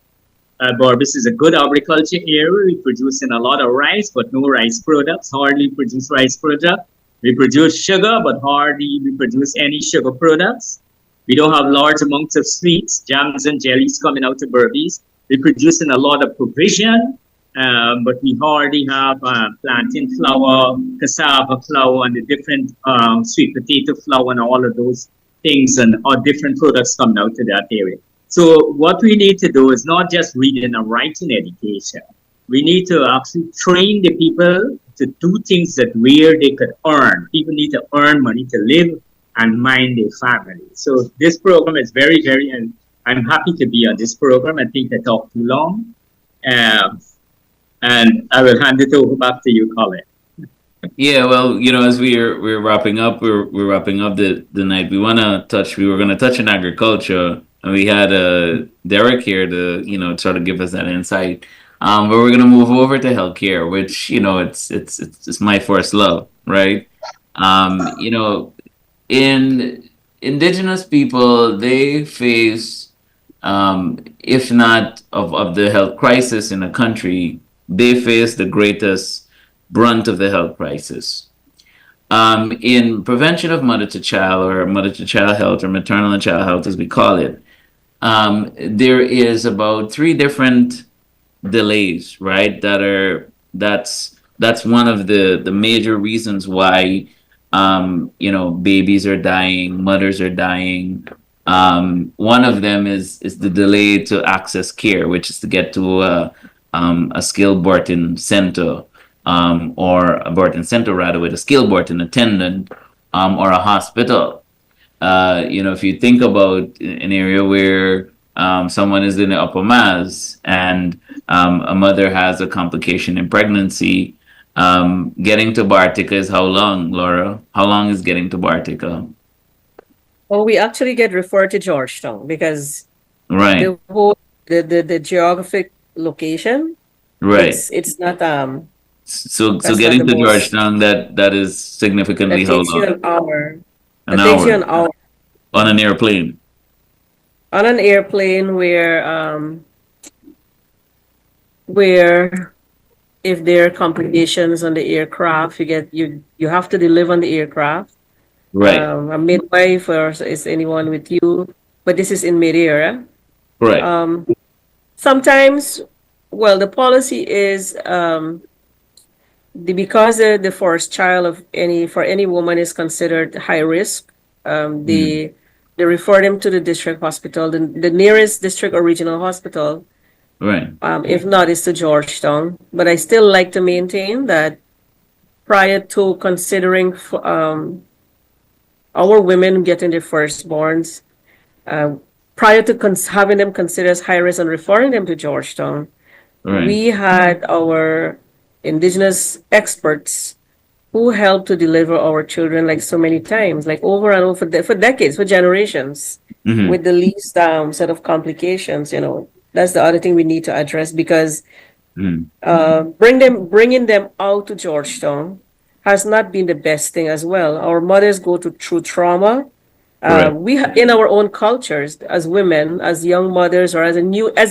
Berbice is a good agriculture area. We produce a lot of rice, but no rice products, hardly produce rice products. We produce sugar, but hardly we produce any sugar products. We don't have large amounts of sweets, jams and jellies coming out of Berbice. We're producing a lot of provision, but we already have plantain flour, cassava flour, and the different sweet potato flour, and all of those things, and all different products coming out to that area. So what we need to do is not just reading and writing education. We need to actually train the people to do things that where they could earn. People need to earn money to live and mind their family. So this program is very, very, and I'm happy to be on this program. I think I talked too long. Um, and I will hand it over back to you, Colin. Yeah, well, as we're wrapping up, we're wrapping up the night. We were gonna touch on agriculture, and we had Derek here to try to give us that insight. But we're gonna move over to healthcare, which it's my first love, right? You know, in indigenous people, they face, if not of the health crisis in the country, they face the greatest brunt of the health crisis. In prevention of mother to child, or mother to child health, or maternal and child health as we call it, there is about three different delays, right? That's one of the major reasons why babies are dying, mothers are dying. One of them is the delay to access care, which is to get to a skilled birthing center, or a birthing center rather, with a skilled birthing attendant, or a hospital. If you think about an area where someone is in the upper mass, and a mother has a complication in pregnancy, getting to Bartica is how long, Laura? How long is getting to Bartica? Oh, we actually get referred to Georgetown because Right, the whole the geographic location, right. it's not So that's not the getting to most Georgetown, that is significantly that how takes you long? an hour. An That takes you hour an hour on an airplane. on an airplane where if there are complications on the aircraft, you have to deliver on the aircraft. Right, A midwife or is anyone with you, but this is in mid-air. right, Um, Sometimes, well, the policy is because the first child of any for any woman is considered high risk. mm, They refer them to the district hospital, the nearest district or regional hospital. right, If not, it's to Georgetown. But I still like to maintain that prior to considering our women getting their firstborns, uh, prior to having them considered as high risk and referring them to Georgetown, right, we had our indigenous experts who helped to deliver our children like so many times, like over and over for decades, for generations, mm-hmm, with the least set of complications. That's the other thing we need to address because mm, bringing them out to Georgetown has not been the best thing as well. Our mothers go through trauma. correct, In our own cultures as women, as young mothers, or as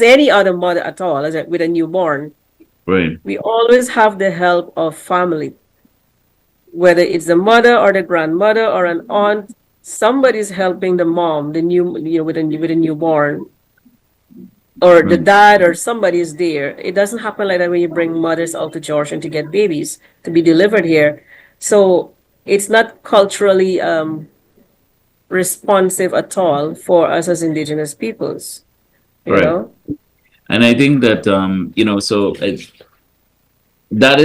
any other mother at all, with a newborn, right, we always have the help of family, whether it's the mother or the grandmother or an aunt. Somebody's helping the mom, the new with a newborn, or the right, dad, or somebody is there. It doesn't happen like that when you bring mothers out to Georgia to get babies to be delivered here. So it's not culturally responsive at all for us as indigenous peoples, you right. know? And I think that so that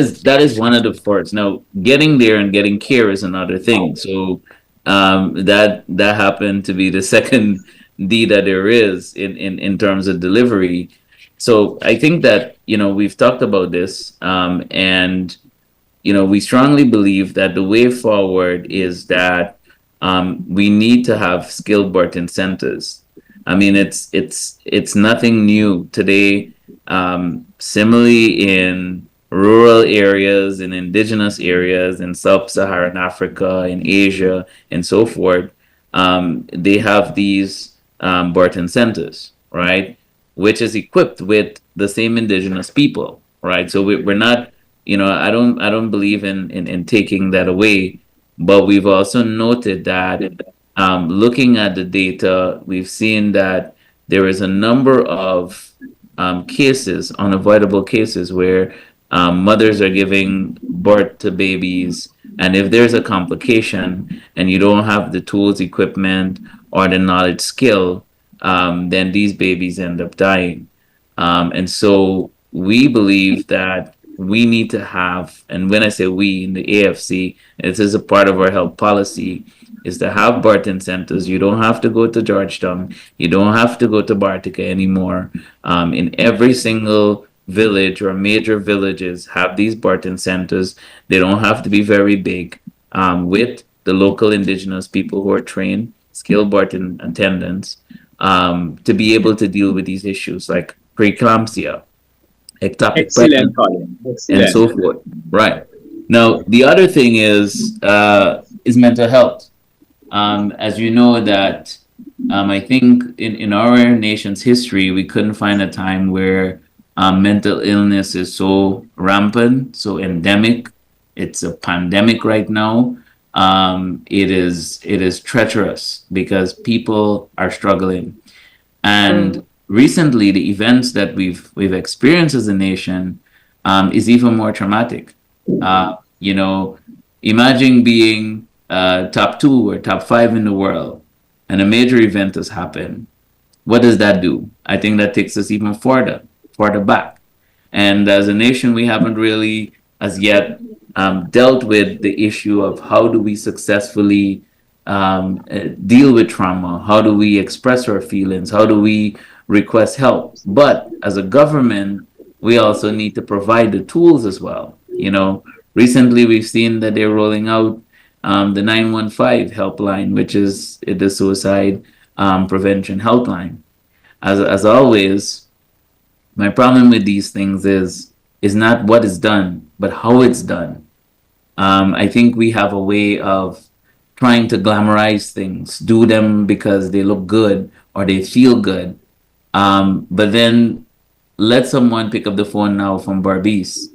is one of the parts. Now, getting there and getting care is another thing. So that happened to be the second D that there is in terms of delivery. So I think that we've talked about this, and we strongly believe that the way forward is that we need to have skilled birthing centers. I mean, it's nothing new today. Similarly, in rural areas, in indigenous areas, in sub-Saharan Africa, in Asia, and so forth, they have these birthing centers, right? Which is equipped with the same indigenous people, right? So we're not, I don't believe in taking that away, but we've also noted that looking at the data, we've seen that there is a number of cases, unavoidable cases where mothers are giving birth to babies, and if there's a complication and you don't have the tools, equipment, or the knowledge, skill, then these babies end up dying. And so we believe that we need to have, and when I say we in the AFC, this is a part of our health policy, is to have birthing centers. You don't have to go to Georgetown. You don't have to go to Bartica anymore. In every single village or major villages have these birthing centers. They don't have to be very big, with the local indigenous people who are trained, skilled birthing attendants, to be able to deal with these issues like preeclampsia, ectopic Excellent, pregnancy, Colin. and Excellent. so forth. Right. Now, the other thing is mental health. As you know that, I think in our nation's history, we couldn't find a time where mental illness is so rampant, so endemic. It's a pandemic right now. It is treacherous because people are struggling. And Mm. recently, the events that we've experienced as a nation is even more traumatic. You know, imagine being top two or top five in the world, and a major event has happened. What does that do? I think that takes us even further back. And as a nation, we haven't really, as yet, dealt with the issue of how do we successfully deal with trauma? How do we express our feelings? How do we request help? But as a government, we also need to provide the tools as well. Recently we've seen that they're rolling out the 915 helpline, which is the suicide prevention helpline. As always, my problem with these things is not what is done, but how it's done. I think we have a way of trying to glamorize things, do them because they look good or they feel good. But then let someone pick up the phone now from Barbies,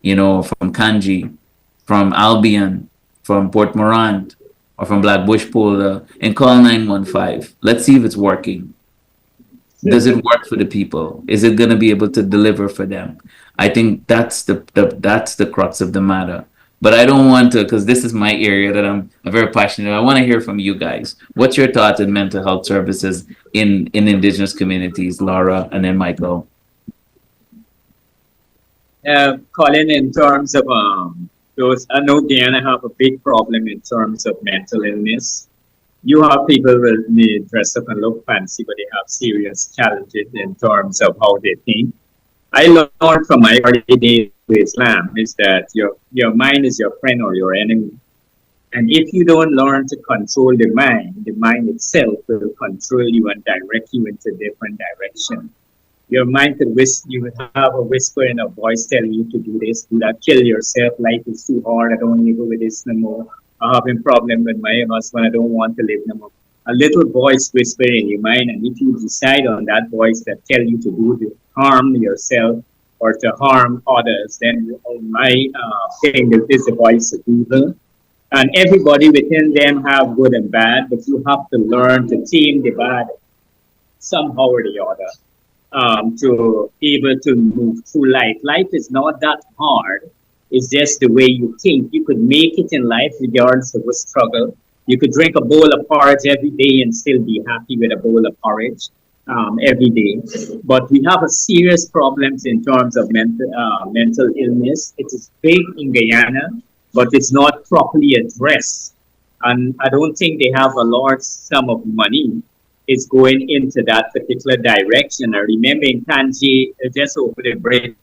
from Kanji, from Albion, from Port Morant, or from Black Bush Pool, and call 915. Let's see if it's working. Does it work for the people? Is it going to be able to deliver for them? I think that's the crux of the matter. But I don't want to, because this is my area that I'm very passionate about. I want to hear from you guys. What's your thoughts on mental health services in indigenous communities, Laura, and then Michael? Colin, in terms of those, I know Guyana have a big problem in terms of mental illness. You have people with me dress up and look fancy, but they have serious challenges in terms of how they think. I learned from my early days with Islam is that your mind is your friend or your enemy. And if you don't learn to control the mind itself will control you and direct you into different direction. Your mind could you would have a whisper in a voice telling you to do this, do that, kill yourself, life is too hard, I don't want to go with this no more. I'm having problem with my husband, I don't want to live no more. A little voice whisper in your mind, and if you decide on that voice that tell you to do to harm yourself or to harm others, then my thing is the voice of evil. And everybody within them have good and bad, but you have to learn to tame the bad somehow or the other, to be able to move through life. Life is not that hard. It's just the way you think. You could make it in life regardless of a struggle. You could drink a bowl of porridge every day and still be happy with a bowl of porridge every day. But we have a serious problems in terms of mental illness. It is big in Guyana, but it's not properly addressed. And I don't think they have a large sum of money is going into that particular direction. I remember in Kanji, just over the bridge,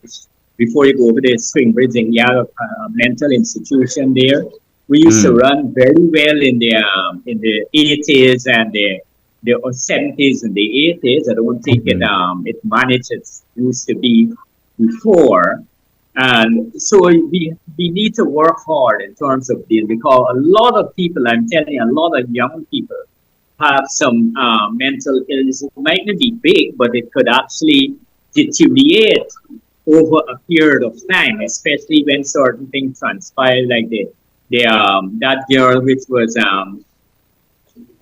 before you go over the swing bridge in Yara mental institution there, we used to run very well in the 80s and the 70s and the 80s. I don't think it managed as it used to be before. And so we need to work hard in terms of this, because a lot of people, I'm telling you, a lot of young people have some mental illness. It might not be big, but it could actually deteriorate over a period of time, especially when certain things transpire, like that girl which was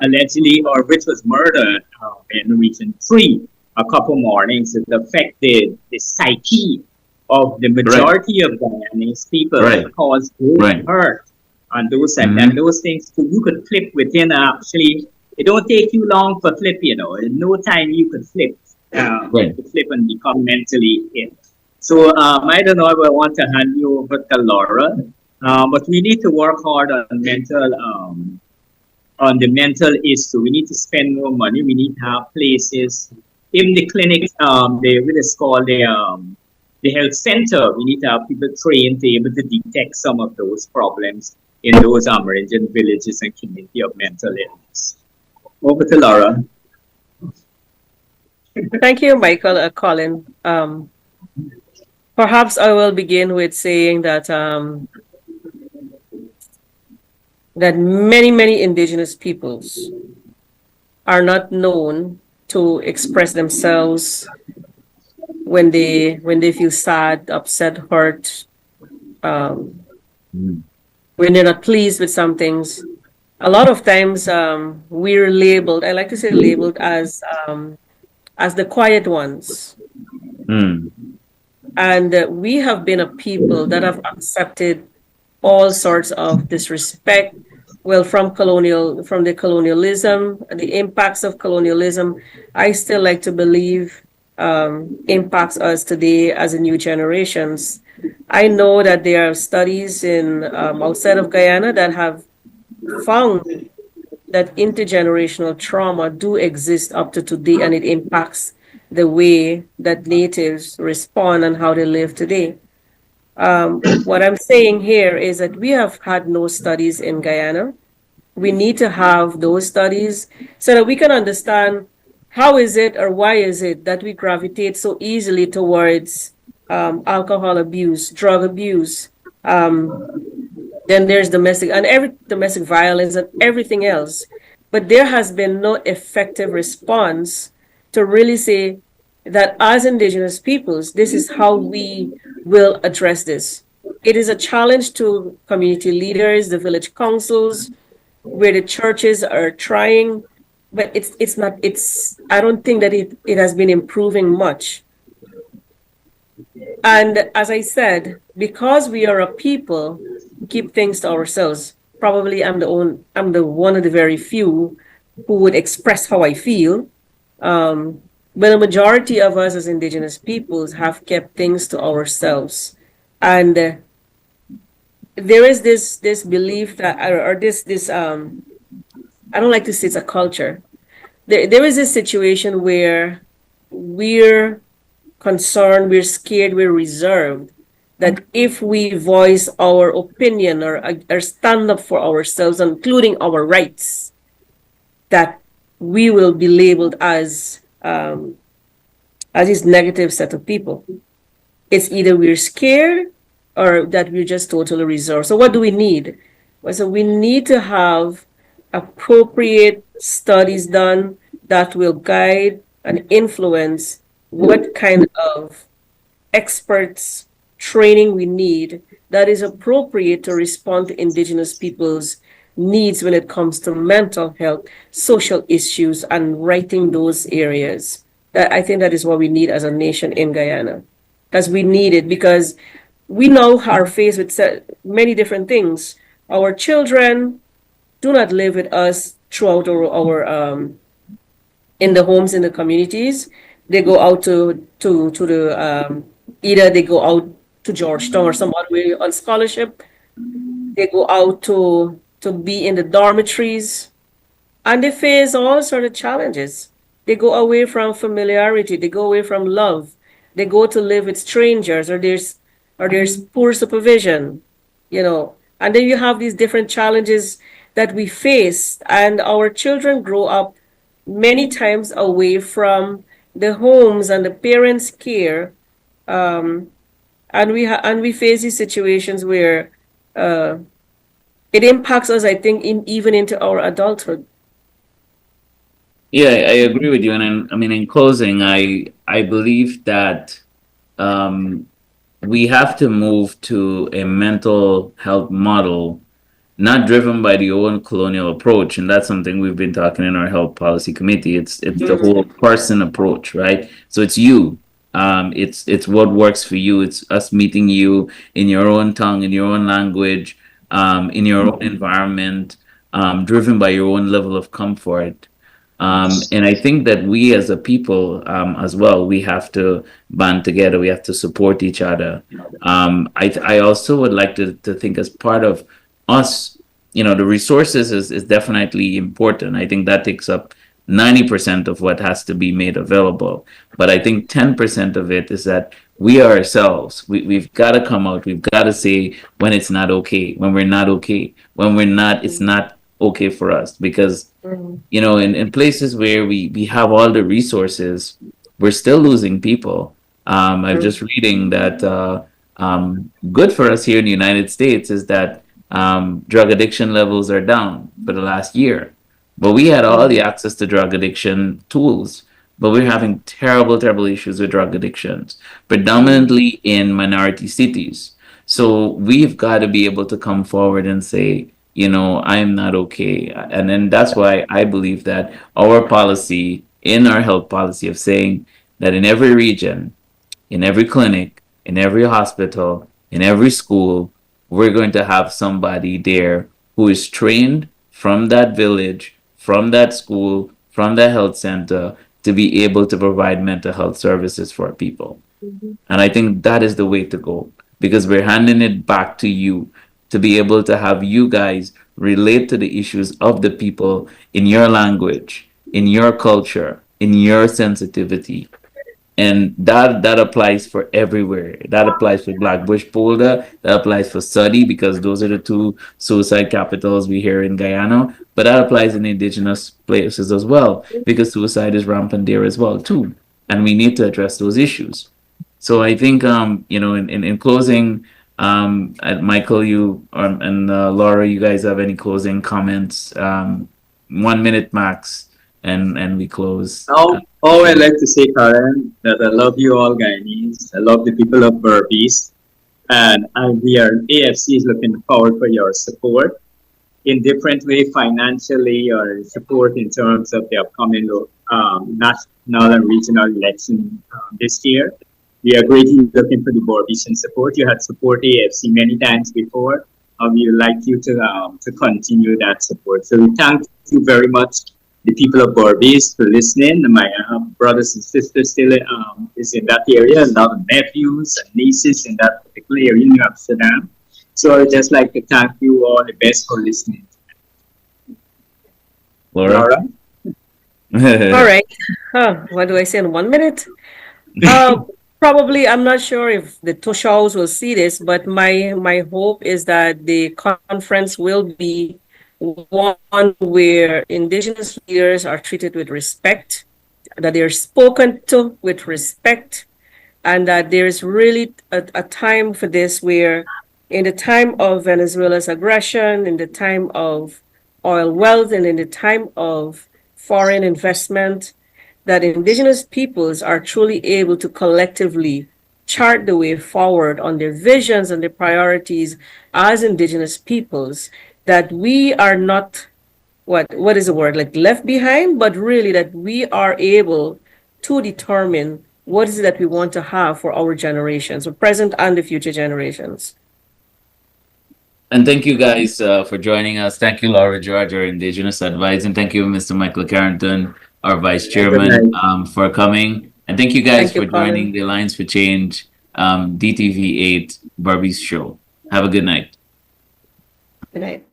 allegedly or which was murdered in Region 3. a couple mornings, it affects the psyche of the Right. majority of Guyanese people. Right. It causes great Right. hurt and Mm-hmm. those things too. You could flip within actually. It don't take you long for flip, you know. In no time you could flip. Right. To flip and become mentally ill. So I don't know if I want to hand you over to Laura, but we need to work hard on the mental issue. We need to spend more money. We need to have places in the clinics. They what is called the health center. We need to have people trained to be able to detect some of those problems in those Amerindian villages and community of mental illness. Over to Laura. Thank you, Michael, Colin. Perhaps I will begin with saying that many indigenous peoples are not known to express themselves when they feel sad, upset, hurt, um, Mm. when they're not pleased with some things. A lot of times, we're labeled. I like to say labeled as the quiet ones, Mm. and we have been a people that have accepted all sorts of disrespect. Well, from the colonialism, the impacts of colonialism, I still like to believe impacts us today as a new generations. I know that there are studies in outside of Guyana that have found that intergenerational trauma do exist up to today, and it impacts the way that natives respond and how they live today. What I'm saying here is that we have had no studies in Guyana. We need to have those studies so that we can understand how is it or why is it that we gravitate so easily towards alcohol abuse, drug abuse. Then there's domestic violence and everything else. But there has been no effective response to really say that as Indigenous peoples, this is how we will address this. It is a challenge to community leaders, the village councils, where the churches are trying, but it's not it's I don't think that it has been improving much. And as I said, because we are a people who keep things to ourselves, probably I'm the one of the very few who would express how I feel. But the majority of us as Indigenous peoples have kept things to ourselves. And there is this belief that or this I don't like to say it's a culture. There is this situation where we're concerned, we're scared, we're reserved, that if we voice our opinion or stand up for ourselves, including our rights, that we will be labeled as this negative set of people. It's either we're scared or that we're just totally reserved. So what do we need? Well, so we need to have appropriate studies done that will guide and influence what kind of experts training we need that is appropriate to respond to Indigenous people's needs when it comes to mental health, social issues, and writing those areas. That I think that is what we need as a nation in Guyana, because we need it because we now are faced with many different things. Our children do not live with us throughout our in the homes in the communities. They go out to the either they go out to Georgetown or some other way on scholarship. They go out to be in the dormitories, and they face all sort of challenges. They go away from familiarity. They go away from love. They go to live with strangers, or there's poor supervision, and then you have these different challenges that we face, and our children grow up many times away from the homes and the parents' care, um, and we face these situations where uh, it impacts us. I think even into our adulthood. Yeah, I agree with you. And I mean, in closing, I believe that we have to move to a mental health model not driven by the old colonial approach, and that's something we've been talking in our health policy committee. It's the whole person approach, right? So it's you. It's what works for you. It's us meeting you in your own tongue, in your own language, in your own environment, driven by your own level of comfort. And I think that we as a people, as well, we have to band together. We have to support each other. I also would like to think as part of us, the resources is definitely important. I think that takes up 90% of what has to be made available. But I think 10% of it is that we ourselves, we've got to come out. We've got to say when it's not okay, when we're not okay, when we're not, it's not okay for us. Because in places where we have all the resources, we're still losing people. I'm just reading that good for us here in the United States is that drug addiction levels are down for the last year. But we had all the access to drug addiction tools, but we're having terrible, terrible issues with drug addictions, predominantly in minority cities. So we've got to be able to come forward and say, I'm not okay. And then that's why I believe that our policy, in our health policy, of saying that in every region, in every clinic, in every hospital, in every school, we're going to have somebody there who is trained from that village, from that school, from that health center to be able to provide mental health services for people. And I think that is the way to go, because we're handing it back to you to be able to have you guys relate to the issues of the people in your language, in your culture, in your sensitivity. And that applies for everywhere. That applies for Blackbush Boulder. That applies for Suddy, because those are the two suicide capitals we hear in Guyana. But that applies in indigenous places as well, because suicide is rampant there as well too. And we need to address those issues. So I think in closing, Michael, you and Laura, you guys have any closing comments? 1 minute max, and we close. I'd like to say, Karen, that I love you all Guyanese. I love the people of Berbice. And we are, AFC is looking forward for your support in different way, financially, or support in terms of the upcoming national and regional election this year. We are greatly looking for the Barbician support. You had support AFC many times before. We would like you to continue that support. So we thank you very much, the people of Berbice, for listening. My brothers and sisters still is in that area. A lot of nephews and nieces in that particular area in New Amsterdam. So I'd just like to thank you all the best for listening. Laura? All right. What do I say in 1 minute? Probably, I'm not sure if the Toshaws will see this, but my hope is that the conference will be one where Indigenous leaders are treated with respect, that they're spoken to with respect, and that there's really a time for this where, in the time of Venezuela's aggression, in the time of oil wealth, and in the time of foreign investment, that Indigenous peoples are truly able to collectively chart the way forward on their visions and their priorities as Indigenous peoples, that we are not, what is the word, like left behind, but really that we are able to determine what is it that we want to have for our generations, the present and the future generations. And thank you guys for joining us. Thank you, Laura George, our Indigenous advisor, and thank you, Mr. Michael Carrington, our Vice Chairman, for coming. And thank you guys for joining the Alliance for Change DTV8 Berbice show. Have a good night. Good night.